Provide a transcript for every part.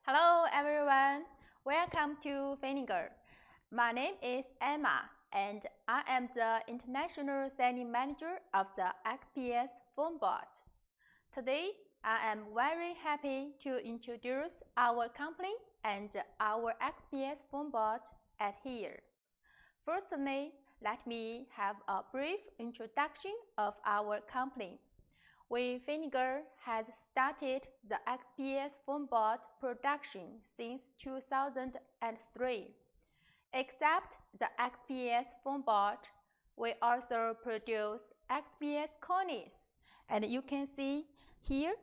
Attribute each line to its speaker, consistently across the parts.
Speaker 1: Hello everyone, welcome to Vinegar. My name is Emma and I am the International Selling Manager of the XPS Foam Board. Today, I am very happy to introduce our company and our XPS Foam Board at here. Firstly, let me have a brief introduction of our company. Vinegar has started the XPS Foam Board production since 2003. Except the XPS Foam Board, we also produce XPS cones, and you can see here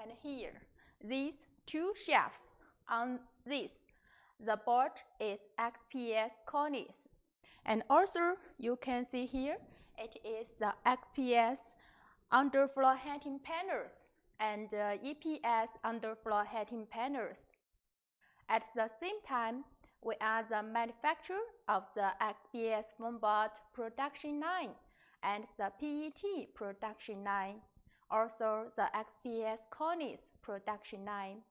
Speaker 1: and here these two shelves. On this, the board is XPS cones, and also you can see here it is the XPS underfloor heating panels and EPS underfloor heating panels. At the same time, we are the manufacturer of the XPS Foam Board production line and the PET production line, also the XPS cones production line.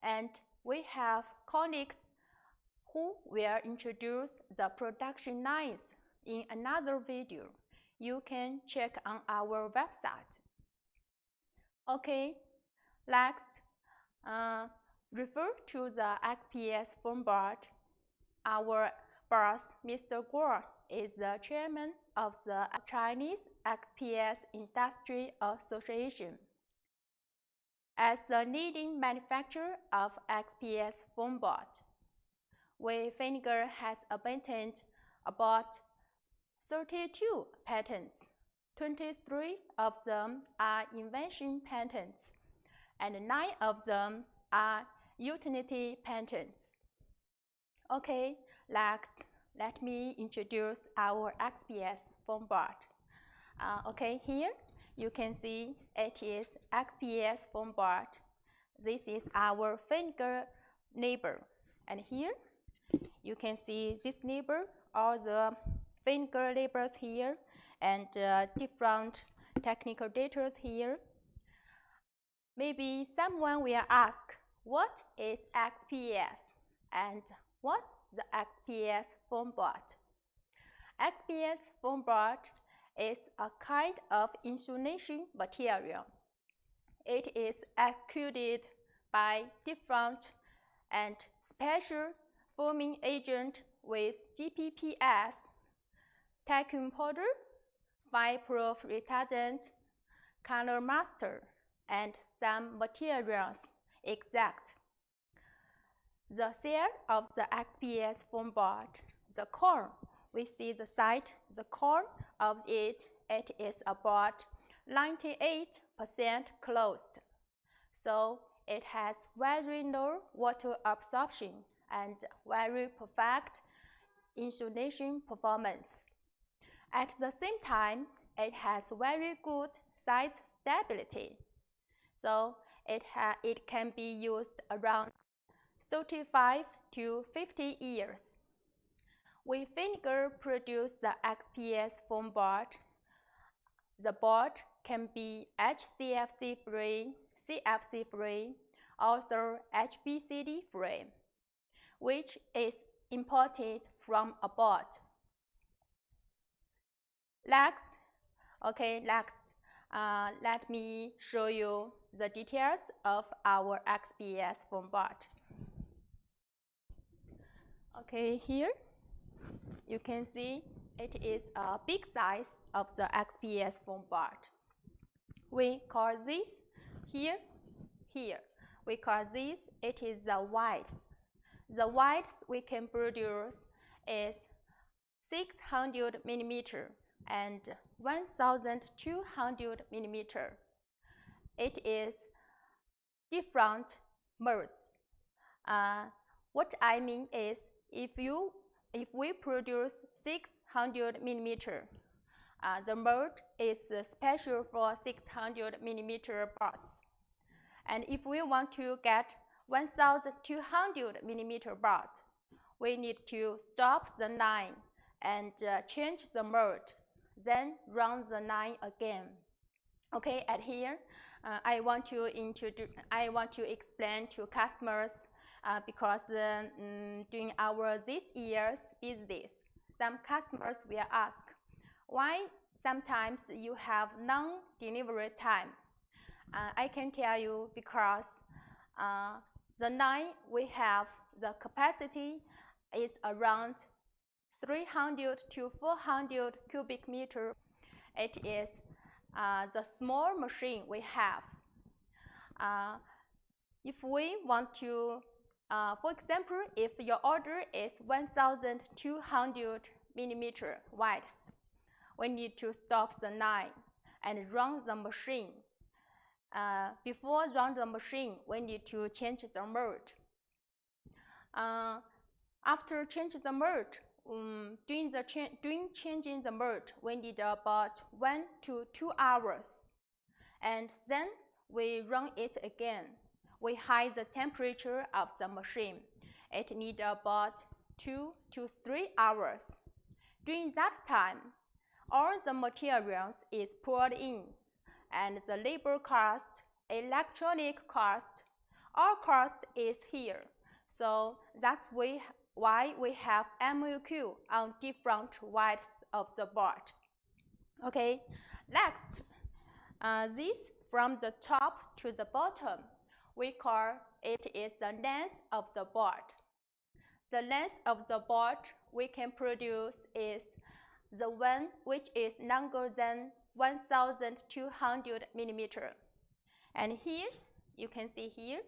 Speaker 1: And we have colleagues who will introduce the production lines in another video. You can check on our website. Okay, next, refer to the XPS Foam Board. Our boss, Mr. Guo, is the chairman of the Chinese XPS Industry Association. As the leading manufacturer of XPS Foam Board, Vinegar has obtained about 32 patents. 23 of them are invention patents, and 9 of them are utility patents. Okay, next, let me introduce our XPS Foam Board. Okay, here you can see it is XPS Foam Board. This is our Vinegar neighbor, and here you can see this neighbor, all the Vinegar labels here, and different technical data here. Maybe someone will ask, what is XPS and what's the XPS Foam Board? XPS Foam Board is a kind of insulation material. It is extruded by different and special foaming agent with GPPS, talcum powder, fireproof retardant, color master, and some materials exact. The cell of the XPS Foam Board, the core, we see the side, the core of it is about 98% closed. So it has very low water absorption and very perfect insulation performance. At the same time, it has very good size stability. So it can be used around 35 to 50 years. Vinegar produce the XPS Foam Board. The board can be HCFC free, CFC free, also HBCD free, which is imported from abroad. Next, let me show you the details of our XPS Foam Board. Okay, here you can see it is a big size of the XPS Foam Board. We call this here. We call this, it is the width. The width we can produce is 600 millimeter and 1200 millimeter. It is different molds. What I mean is, if we produce 600 millimeter, the mold is special for 600 millimeter boards. And if we want to get 1200 millimeter board, we need to stop the line and change the mold, then run the line again. Okay, at here, I want to explain to customers because during our this year's business, some customers will ask, why sometimes you have long delivery time? I can tell you because the line we have, the capacity is around 300 to 400 cubic meter. It is the small machine we have. If we want to, for example, if your order is 1,200 millimeter width, we need to stop the line and run the machine. Before run the machine, we need to change the mold. After changing the mold, during changing the mold, we need about 1 to 2 hours. And then we run it again. We hide the temperature of the machine. It needs about 2 to 3 hours. During that time, all the materials is poured in, and the labor cost, electronic cost, all cost is here. So that's why we have MOQ on different widths of the board. Okay, next, this from the top to the bottom, we call it is the length of the board. The length of the board we can produce is the one which is longer than 1,200 millimeter. And here, you can see here,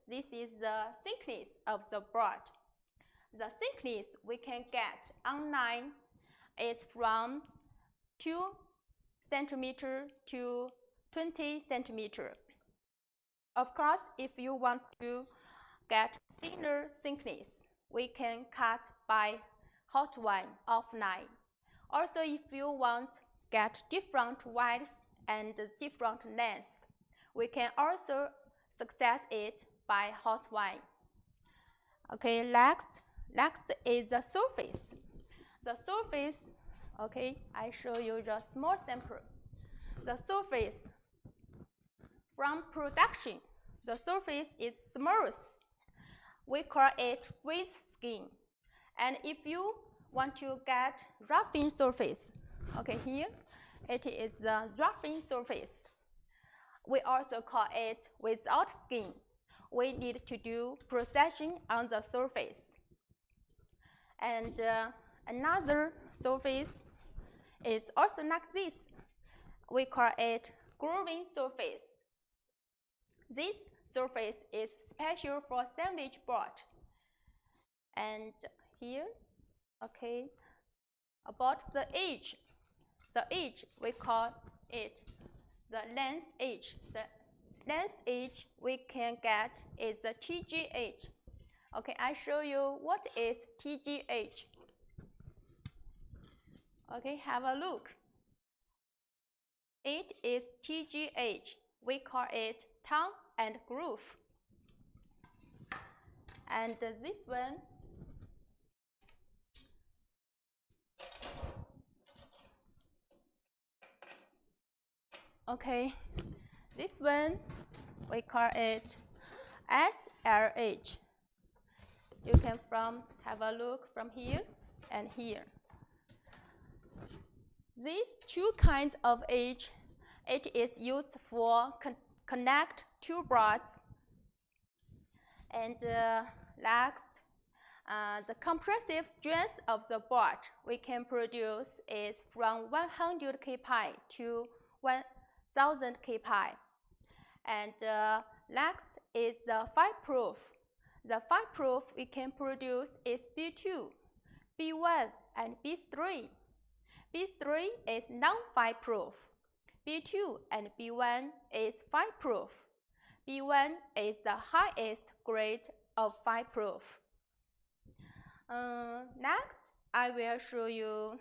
Speaker 1: this is the thickness of the board. The thickness we can get online is from 2 centimeter to 20 centimeter. Of course, if you want to get thinner thickness, we can cut by hot wire offline. Also, if you want get different widths and different lengths, we can also success it by hot wire. Okay, next is the surface. The surface, okay, I show you the small sample. The surface from production, the surface is smooth. We call it with skin. And if you want to get roughing surface, okay, here it is the roughing surface. We also call it without skin. We need to do processing on the surface. And another surface is also like this. We call it grooving surface. This surface is special for sandwich board. And here, okay, about the edge. The edge, we call it the length edge. The length edge we can get is the TG edge. Okay, I show you what is TG edge. Okay, have a look. It is TG edge. We call it tongue and groove. And this one, okay, this one we call it SLH. You can have a look from here and here. These two kinds of edge, it is used for connect two boards. And next, the compressive strength of the board we can produce is from 100 kPa to 1000 kPa. And next is the fireproof. The fireproof we can produce is B2, B1, and B3. B3 is non-fireproof. B2 and B1 is fireproof. B1 is the highest grade of fireproof. Next, I will show you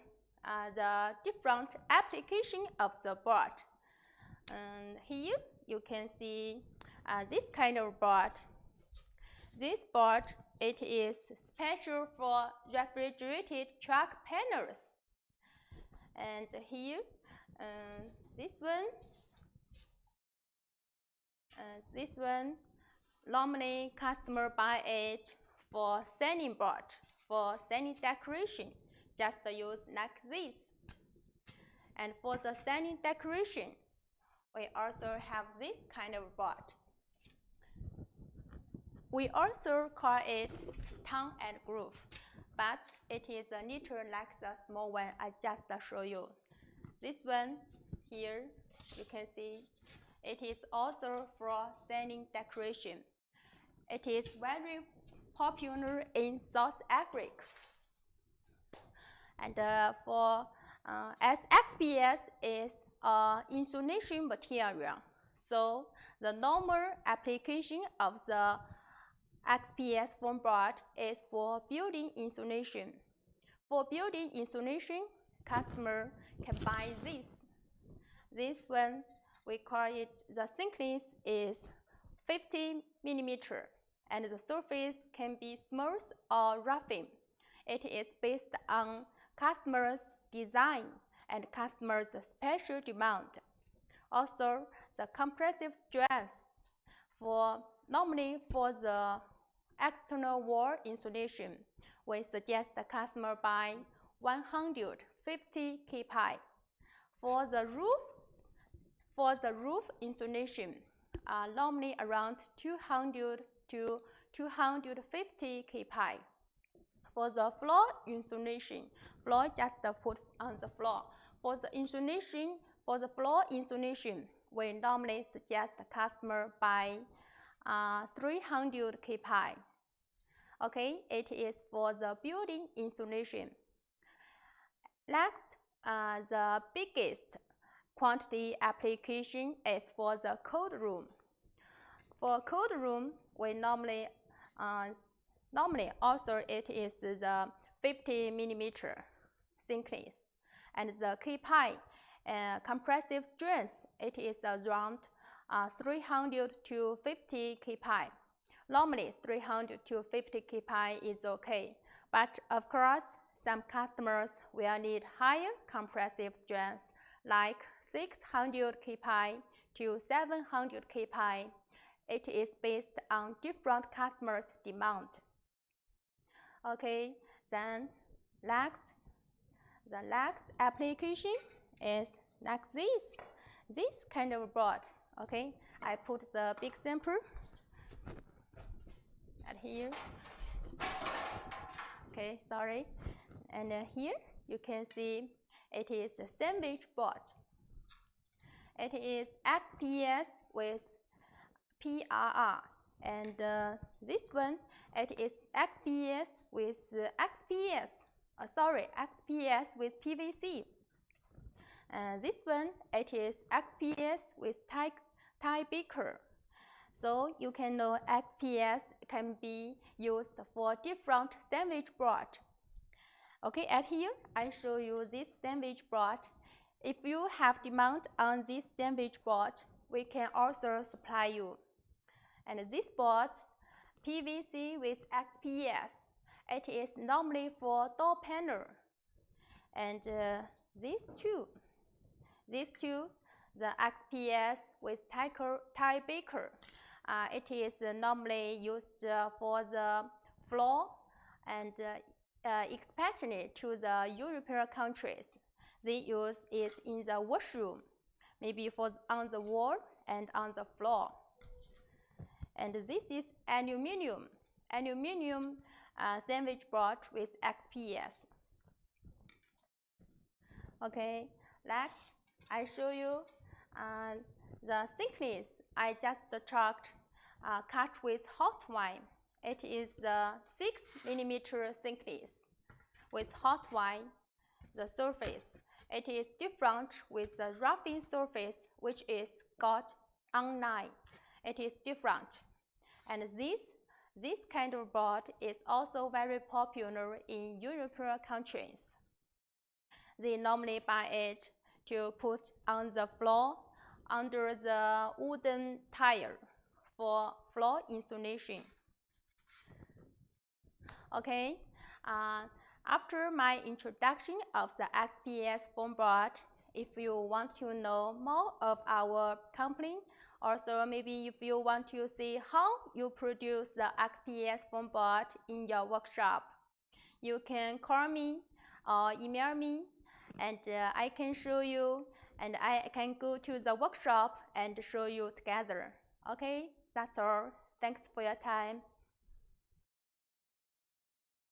Speaker 1: the different application of the board. Here you can see this kind of board. This board, it is special for refrigerated truck panels. And here, this one, Normally, customer buy it for standing board, for standing decoration. Just use like this. And for the standing decoration, we also have this kind of board. We also call it tongue and groove, but it is a little like the small one I just showed you. This one here, you can see, it is also for standing decoration. It is very popular in South Africa. And as XPS is insulation material, so the normal application of the XPS foam board is for building insulation. For building insulation, customer can buy this. This one, we call it, the thickness is 50 millimeter, and the surface can be smooth or roughened. It is based on customer's design and customer's special demand. Also, the compressive strength. Normally for the external wall insulation, we suggest the customer buy 150 kPa. For the roof insulation, normally around 200 to 250 kPa. For the floor insulation, floor just put on the floor. For the floor insulation, we normally suggest the customer buy 300 kPa. Okay, it is for the building insulation. Next, the biggest quantity application is for the cold room. For cold room, we normally also it is the 50 millimeter thickness, and the kPa compressive strength, it is around 300 to 50 kPa. Normally 300 to 50 kPa is okay, but of course some customers will need higher compressive strength like 600 kPa to 700 kPa. It is based on different customers' demand. Okay, then the next application is like this kind of board. Okay, I put the big sample at here. Okay, sorry. And here you can see it is a sandwich board. It is XPS with PRR, and this one, it is XPS with XPS with PVC. This one, it is XPS with tie baker. So you can know XPS can be used for different sandwich board. Okay, at here I show you this sandwich board. If you have demand on this sandwich board, we can also supply you. And this board, PVC with XPS, it is normally for door panel. And these two, the XPS with tie baker, it is normally used for the floor, and especially to the European countries. They use it in the washroom, maybe on the wall and on the floor. And this is aluminum sandwich board with XPS. Okay, next I show you the thickness I just cut with hot wire. It is the 6 millimeter thickness. With hot wire, the surface, it is different with the roughing surface, which is got online. It is different. And this kind of board is also very popular in European countries. They normally buy it to put on the floor under the wooden tile for floor insulation. Okay, after my introduction of the XPS foam board, if you want to know more of our company Also, maybe if you want to see how you produce the XPS foam board in your workshop, you can call me or email me, and I can show you, and I can go to the workshop and show you together. Okay, that's all. Thanks for your time.